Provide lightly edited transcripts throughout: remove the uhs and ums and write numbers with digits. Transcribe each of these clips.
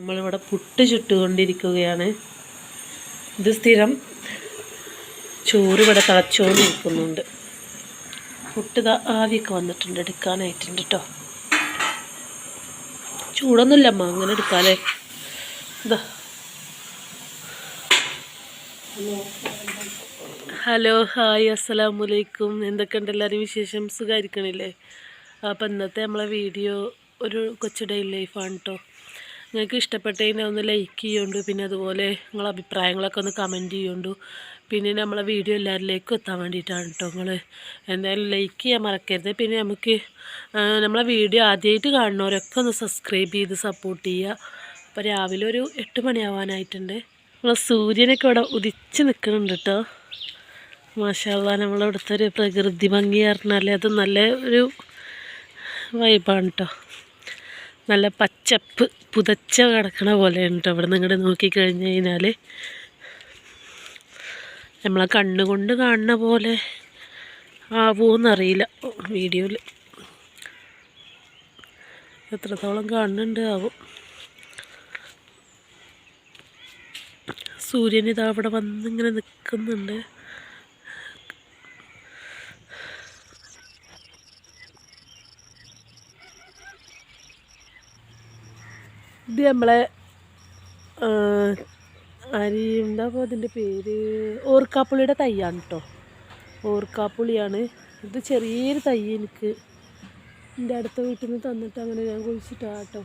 നമ്മളിവിടെ പുട്ട് ചുട്ടുകൊണ്ടിരിക്കുകയാണ്. ഇത് സ്ഥിരം ചോറ് ഇവിടെ തിളച്ചുകൊണ്ടിരിക്കുന്നുണ്ട്. പുട്ട് ആവിയൊക്കെ വന്നിട്ടുണ്ട്, എടുക്കാനായിട്ടുണ്ട് കേട്ടോ. ചൂടൊന്നുമില്ലമ്മ, അങ്ങനെ എടുക്കാല്ലേ. ഇതാ ഹലോ, ഹായ്, അസ്സലാമലൈക്കും. എന്തൊക്കെയുണ്ട് എല്ലാവരും വിശേഷം? സുഖമായിരിക്കണില്ലേ? അപ്പോൾ ഇന്നത്തെ നമ്മളെ വീഡിയോ ഒരു കൊച്ചു ഡെയിലി ലൈഫാണ് കേട്ടോ. നിങ്ങൾക്ക് ഇഷ്ടപ്പെട്ടതിനെ ഒന്ന് ലൈക്ക് ചെയ്യുന്നുണ്ട്, പിന്നെ അതുപോലെ നിങ്ങളെ അഭിപ്രായങ്ങളൊക്കെ ഒന്ന് കമൻറ്റ് ചെയ്യുന്നുണ്ട്. പിന്നെ നമ്മളെ വീഡിയോ എല്ലാവരിലേക്കും എത്താൻ വേണ്ടിയിട്ടാണ് കേട്ടോ. നിങ്ങൾ എന്തായാലും ലൈക്ക് ചെയ്യാൻ മറക്കരുത്. പിന്നെ നമുക്ക് നമ്മളെ വീഡിയോ ആദ്യമായിട്ട് കാണുന്നവരൊക്കെ ഒന്ന് സബ്സ്ക്രൈബ് ചെയ്ത് സപ്പോർട്ട് ചെയ്യുക. അപ്പോൾ രാവിലെ ഒരു 8 മണിയാവാനായിട്ടുണ്ട്. നമ്മളെ സൂര്യനൊക്കെ ഇവിടെ ഉദിച്ച് നിൽക്കുന്നുണ്ട് കേട്ടോ. മാഷാ അല്ലാഹ്, നമ്മളിവിടുത്തെ ഒരു പ്രകൃതി ഭംഗി പറഞ്ഞാൽ അത് നല്ല ഒരു വൈബാണ് കേട്ടോ. നല്ല പച്ചപ്പ് പുതച്ച കിടക്കണ പോലെയാണ് കേട്ടോ. ഇവിടെ നിന്ന് ഇങ്ങോട്ട് നോക്കിക്കഴിഞ്ഞ് കഴിഞ്ഞാൽ നമ്മളെ കണ്ണുകൊണ്ട് കാണുന്ന പോലെ ആവുമെന്നറിയില്ല. വീഡിയോയിൽ എത്രത്തോളം കാണുന്നുണ്ട് ആവും. സൂര്യൻ ഇതാ അവിടെ വന്നിങ്ങനെ നിൽക്കുന്നുണ്ട്. ഇത് നമ്മളെ അരി എന്താകുമ്പോൾ അതിൻ്റെ പേര് ഓർക്കാപ്പുളിയുടെ തൈയാണ് കേട്ടോ. ഓർക്കാപ്പുളിയാണ് ഇത്. ചെറിയൊരു തൈ എനിക്ക് എൻ്റെ അടുത്ത വീട്ടിൽ നിന്ന് തന്നിട്ട് അങ്ങനെ ഞാൻ കുഴിച്ചിട്ടാണ് കേട്ടോ.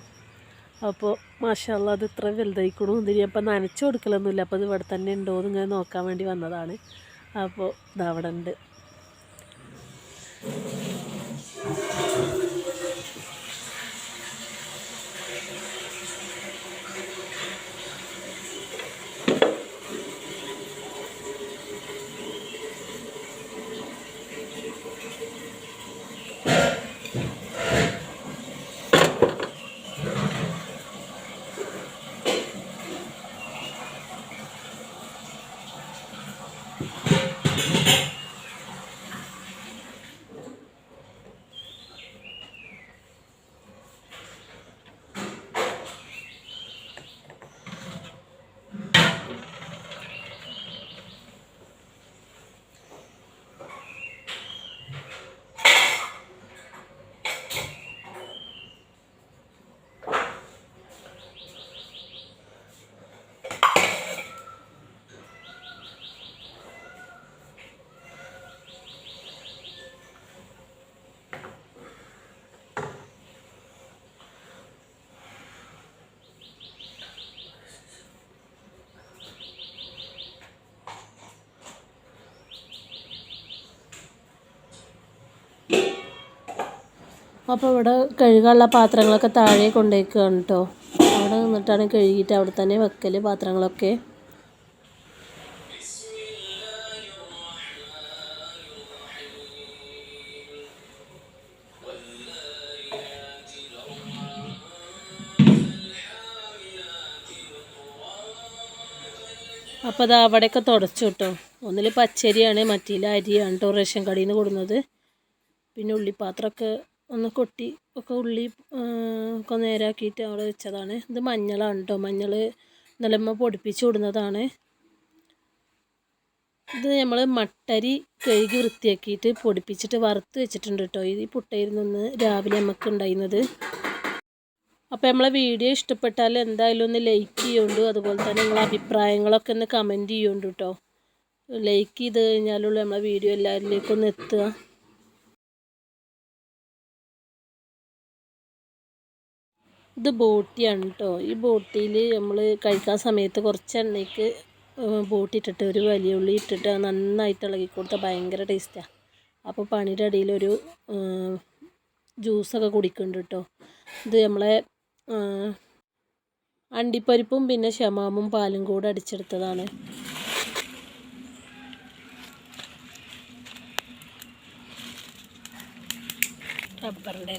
അപ്പോൾ മാഷാ അല്ലാഹ്, അത് ഇത്ര വലുതായിക്കണു. ഇത് ഞാൻ ഇപ്പം നനച്ച് കൊടുക്കലൊന്നുമില്ല. അപ്പോൾ ഇത് ഇവിടെ തന്നെ ഉണ്ടോ എന്ന് ഇങ്ങനെ നോക്കാൻ വേണ്ടി വന്നതാണ്. അപ്പോൾ ഇതവിടെ ഉണ്ട്. അപ്പോൾ ഇവിടെ കഴുകാനുള്ള പാത്രങ്ങളൊക്കെ താഴെ കൊണ്ടുപോയിക്കുകയാണ് കേട്ടോ. അവിടെ നിന്നിട്ടാണ് കഴുകിയിട്ട് അവിടെ തന്നെ വെക്കൽ പാത്രങ്ങളൊക്കെ. അപ്പോൾ അത് അവിടെയൊക്കെ തുടച്ചു കേട്ടോ. ഒന്നിൽ പച്ചരിയാണ്, മറ്റേതിൽ അരിയാണ് കേട്ടോ, റേഷൻ കടയിൽ നിന്ന് കൊടുക്കുന്നത്. പിന്നെ ഉള്ളിപ്പാത്രമൊക്കെ ഒന്ന് കൊട്ടി ഒക്കെ ഉള്ളി ഒക്കെ നേരാക്കിയിട്ട് അവിടെ വെച്ചതാണ്. ഇത് മഞ്ഞളാണ് കേട്ടോ. മഞ്ഞൾ നിലമ്മ പൊടിപ്പിച്ച് വിടുന്നതാണ്. ഇത് നമ്മൾ മട്ടരി കഴുകി വൃത്തിയാക്കിയിട്ട് പൊടിപ്പിച്ചിട്ട് വറുത്ത് വെച്ചിട്ടുണ്ട് കേട്ടോ. ഇത് പുട്ടായിരുന്നു രാവിലെ നമുക്ക് ഉണ്ടായിരുന്നത്. അപ്പോൾ നമ്മളെ വീഡിയോ ഇഷ്ടപ്പെട്ടാൽ എന്തായാലും ഒന്ന് ലൈക്ക് ചെയ്യുന്നുണ്ട്. അതുപോലെ തന്നെ നിങ്ങളെ അഭിപ്രായങ്ങളൊക്കെ ഒന്ന് കമൻറ്റ് ചെയ്യുന്നുണ്ട് കേട്ടോ. ലൈക്ക് ചെയ്ത് കഴിഞ്ഞാലുള്ള നമ്മളെ വീഡിയോ എല്ലാവരിലേക്കും ഒന്ന് എത്തുക. ഇത് ബോട്ടിയാണ് കേട്ടോ. ഈ ബോട്ടിയിൽ നമ്മൾ കഴിക്കാൻ സമയത്ത് കുറച്ച് എണ്ണയ്ക്ക് ബോട്ടിട്ടിട്ട് ഒരു വലിയ ഉള്ളി ഇട്ടിട്ട് നന്നായിട്ട് ഇളകി കൊടുത്താൽ ഭയങ്കര ടേസ്റ്റാണ്. അപ്പോൾ പണിയുടെ ഇടയിലൊരു ജ്യൂസൊക്കെ കുടിക്കുന്നുണ്ട് കേട്ടോ. ഇത് നമ്മളെ അണ്ടിപ്പരിപ്പും പിന്നെ ഷമാമും പാലും കൂടെ അടിച്ചെടുത്തതാണ്. റബ്ബറിൻ്റെ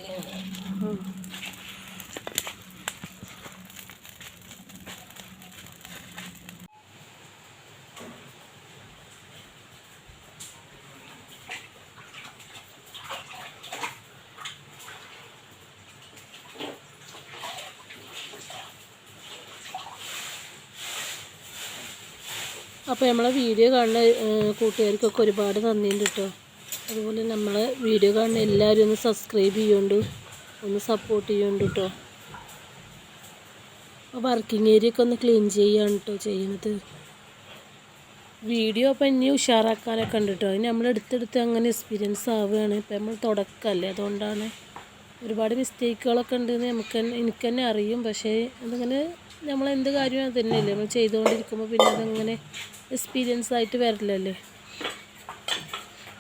അപ്പോൾ നമ്മളെ വീഡിയോ കാണുന്ന കൂട്ടുകാർക്കൊക്കെ ഒരുപാട് നന്ദിയുണ്ട് കേട്ടോ. അതുപോലെ നമ്മളെ വീഡിയോ കാണുന്ന എല്ലാവരും ഒന്ന് സബ്സ്ക്രൈബ് ചെയ്യുന്നുണ്ട്, ഒന്ന് സപ്പോർട്ട് ചെയ്യുന്നുണ്ട് കേട്ടോ. വർക്കിംഗ് ഏരിയ ഒക്കെ ഒന്ന് ക്ലീൻ ചെയ്യാണ് കേട്ടോ ചെയ്യുന്നത്. വീഡിയോ അപ്പം ഇനി ഉഷാറാക്കാനൊക്കെ ഉണ്ട് കേട്ടോ. അതിന് നമ്മൾ എടുത്തെടുത്ത് അങ്ങനെ എക്സ്പീരിയൻസ് ആവുകയാണ്. ഇപ്പം നമ്മൾ തുടക്കമല്ലേ, അതുകൊണ്ടാണ് ഒരുപാട് മിസ്റ്റേക്കുകളൊക്കെ ഉണ്ടെന്ന് എനിക്ക് തന്നെ അറിയും. പക്ഷേ അതിങ്ങനെ നമ്മളെന്ത് കാര്യവും അത് തന്നെയല്ലേ നമ്മൾ ചെയ്തുകൊണ്ടിരിക്കുമ്പോൾ പിന്നെ അതങ്ങനെ എക്സ്പീരിയൻസ് ആയിട്ട് വരില്ലല്ലേ.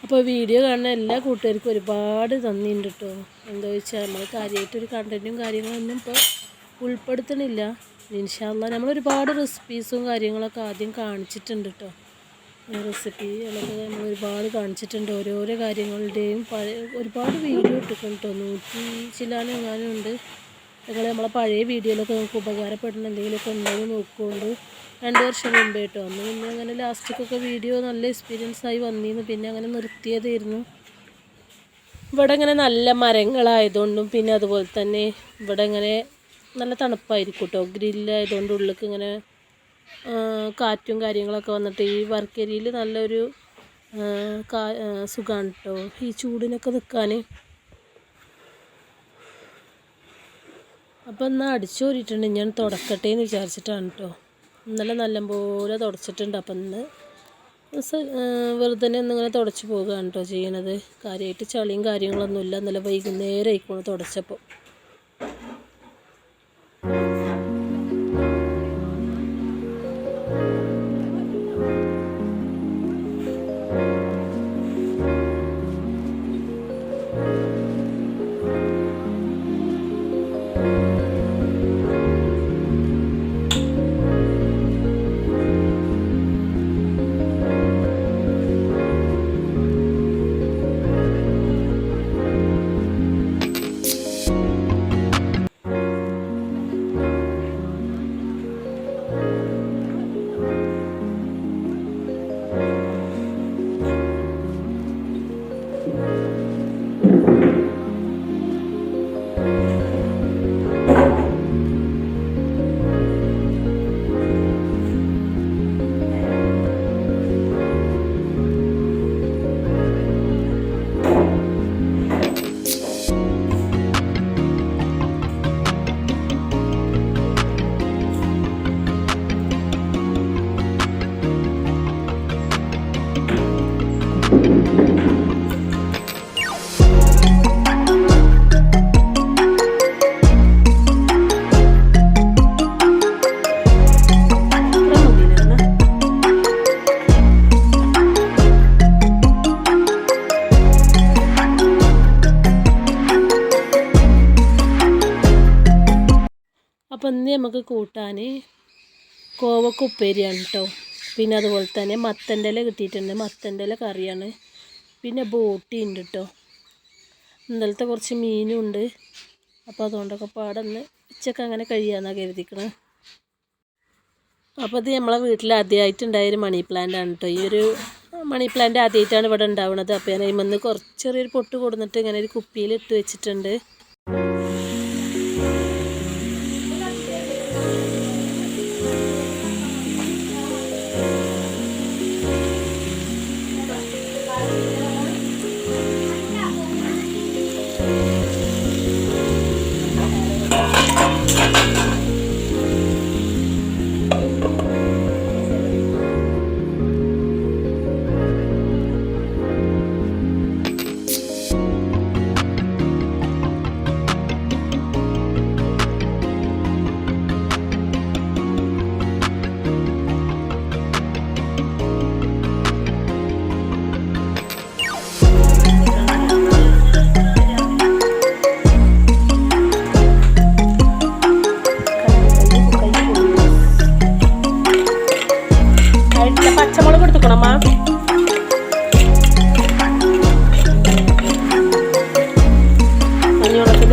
അപ്പോൾ വീഡിയോ കാണുന്ന എല്ലാ കൂട്ടുകാർക്കും ഒരുപാട് നന്ദിയുണ്ട് കേട്ടോ. എന്താ വെച്ചാൽ നമ്മൾ കാര്യമായിട്ടൊരു കണ്ടൻറ്റും കാര്യങ്ങളൊന്നും ഇപ്പോൾ ഉൾപ്പെടുത്തണില്ല. ഇൻഷാ അല്ലാഹ് നമ്മളൊരുപാട് റെസിപ്പീസും കാര്യങ്ങളൊക്കെ ആദ്യം കാണിച്ചിട്ടുണ്ട് കേട്ടോ. റെസിപ്പികളൊക്കെ നമ്മൾ ഒരുപാട് കാണിച്ചിട്ടുണ്ട്. ഓരോരോ കാര്യങ്ങളുടെയും ഒരുപാട് വീഡിയോ ഇട്ടിട്ടുണ്ട് കേട്ടോ. 100 ചില്ലാനും എങ്ങാനും ഉണ്ട്. നിങ്ങൾ നമ്മളെ പഴയ വീഡിയോയിലൊക്കെ നമുക്ക് ഉപകാരപ്പെടുന്ന എന്തെങ്കിലുമൊക്കെ ഉണ്ടെങ്കിൽ നോക്കുകൊണ്ട് 2 വർഷം മുമ്പേ കേട്ടോ. അന്ന് പിന്നെ അങ്ങനെ ലാസ്റ്റിക്കൊക്കെ വീഡിയോ നല്ല എക്സ്പീരിയൻസ് ആയി വന്നിരുന്നു. പിന്നെ അങ്ങനെ നിർത്തിയതായിരുന്നു. ഇവിടെ ഇങ്ങനെ നല്ല മരങ്ങളായതുകൊണ്ടും പിന്നെ അതുപോലെ തന്നെ ഇവിടെ ഇങ്ങനെ നല്ല തണുപ്പായിരിക്കും കേട്ടോ. ഗ്രില്ലായതുകൊണ്ട് ഉള്ളിലേക്ക് ഇങ്ങനെ കാറ്റും കാര്യങ്ങളൊക്കെ വന്നിട്ട് ഈ വർക്ക് ഏരിയയിൽ നല്ലൊരു സുഖമാണ് കേട്ടോ ഈ ചൂടിനൊക്കെ നിൽക്കാൻ. അപ്പം എന്നാൽ അടിച്ചു കൂടിയിട്ടുണ്ട്, ഞാൻ തുടക്കട്ടെ എന്ന് വിചാരിച്ചിട്ടാണ് കേട്ടോ. ഇന്നലെ നല്ലപോലെ തുടച്ചിട്ടുണ്ട്. അപ്പം ഇന്ന് വെറുതെ ഒന്നിങ്ങനെ തുടച്ച് പോകുകയാണ് കേട്ടോ ചെയ്യണത്. കാര്യമായിട്ട് ചളിയും കാര്യങ്ങളൊന്നുമില്ല. ഇന്നലെ വൈകുന്നേരം ആയിക്കോണം തുടച്ചപ്പോൾ. അപ്പം ഇന്ന് നമുക്ക് കൂട്ടാൻ കോവക്ക ഉപ്പേരിയാണ് കേട്ടോ. പിന്നെ അതുപോലെ തന്നെ മത്തൻ്റെ ഇല കിട്ടിയിട്ടുണ്ട്, മത്തൻ്റെ ഇല കറിയാണ്. പിന്നെ ബോട്ടി ഉണ്ട് കേട്ടോ. ഇന്നലത്തെ കുറച്ച് മീനും ഉണ്ട്. അപ്പോൾ അതുകൊണ്ടൊക്കെ പാടന്ന് ഉച്ചക്ക് അങ്ങനെ കഴിയാമെന്നാണ് കരുതിക്കണത്. അപ്പോൾ ഇത് നമ്മളെ വീട്ടിൽ ആദ്യമായിട്ടുണ്ടായൊരു മണി പ്ലാന്റ് ആണ് കേട്ടോ. ഈ ഒരു മണി പ്ലാന്റ് ആദ്യമായിട്ടാണ് ഇവിടെ ഉണ്ടാവുന്നത്. അപ്പോൾ ഞാൻ അതിൽ കുറച്ച് ചെറിയൊരു പൊട്ട് കൊടുത്തിട്ട് ഇങ്ങനെ ഒരു കുപ്പിയിൽ ഇട്ട് വെച്ചിട്ടുണ്ട്. പച്ചമുളക് എടുത്തുക്കണമ്മ. മഞ്ഞവെള്ളത്തിൽ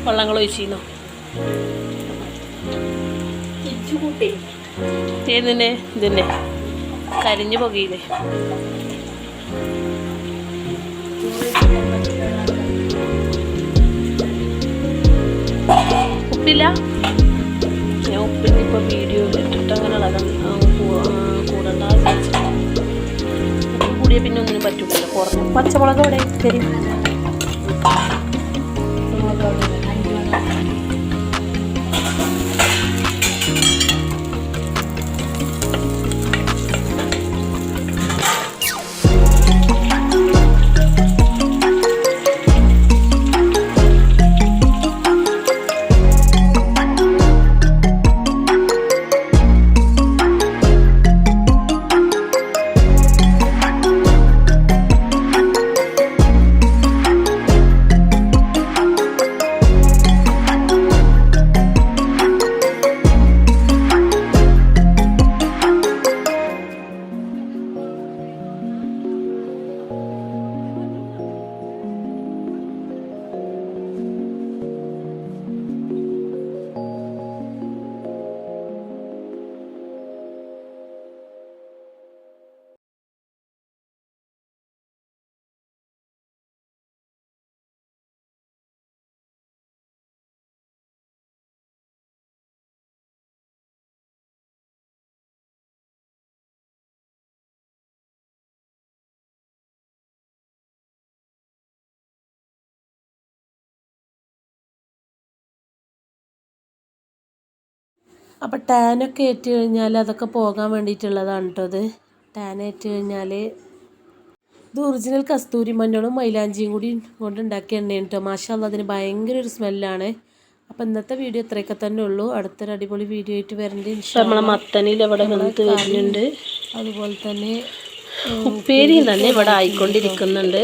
വെള്ളങ്ങൾ ഒഴിച്ചിരുന്നോ? ഏതിൻ്റെ ഇതിൻ്റെ കരിഞ്ഞു പുകയില്ലേ? ഉപ്പില്ല, ഞാൻ ഉപ്പിന് ഇപ്പോൾ വീഡിയോ ഇട്ടിട്ട് അങ്ങനെ കൂടണ്ട ഉപ്പ് കൂടിയ പിന്നെ ഒന്നിനും പറ്റൂല. കുറഞ്ഞു. പച്ചമുളക് ഇവിടെ ശരി. അപ്പോൾ ടാനൊക്കെ ഏറ്റ് കഴിഞ്ഞാൽ അതൊക്കെ പോകാൻ വേണ്ടിയിട്ടുള്ളതാണ് കേട്ടോ ഇത്. ടാൻ ഏറ്റ് കഴിഞ്ഞാൽ ഇത് ഒറിജിനൽ കസ്തൂരി മഞ്ഞളും മൈലാഞ്ചിയും കൂടി കൊണ്ട് ഉണ്ടാക്കിയ എണ്ണയാണ് കേട്ടോ. മാഷാഅല്ലാഹ്, അതിന് ഭയങ്കര ഒരു സ്മെല്ലാണ്. അപ്പോൾ ഇന്നത്തെ വീഡിയോ ഇത്രയൊക്കെ തന്നെ ഉള്ളൂ. അടുത്തൊരു അടിപൊളി വീഡിയോ ആയിട്ട് വരേണ്ടത്. നമ്മളെ മത്തനിൽ ഇവിടെ വെന്ത് വരുന്നുണ്ട്. അതുപോലെ തന്നെ ഉപ്പേരി തന്നെ ഇവിടെ ആയിക്കൊണ്ടിരിക്കുന്നുണ്ട്.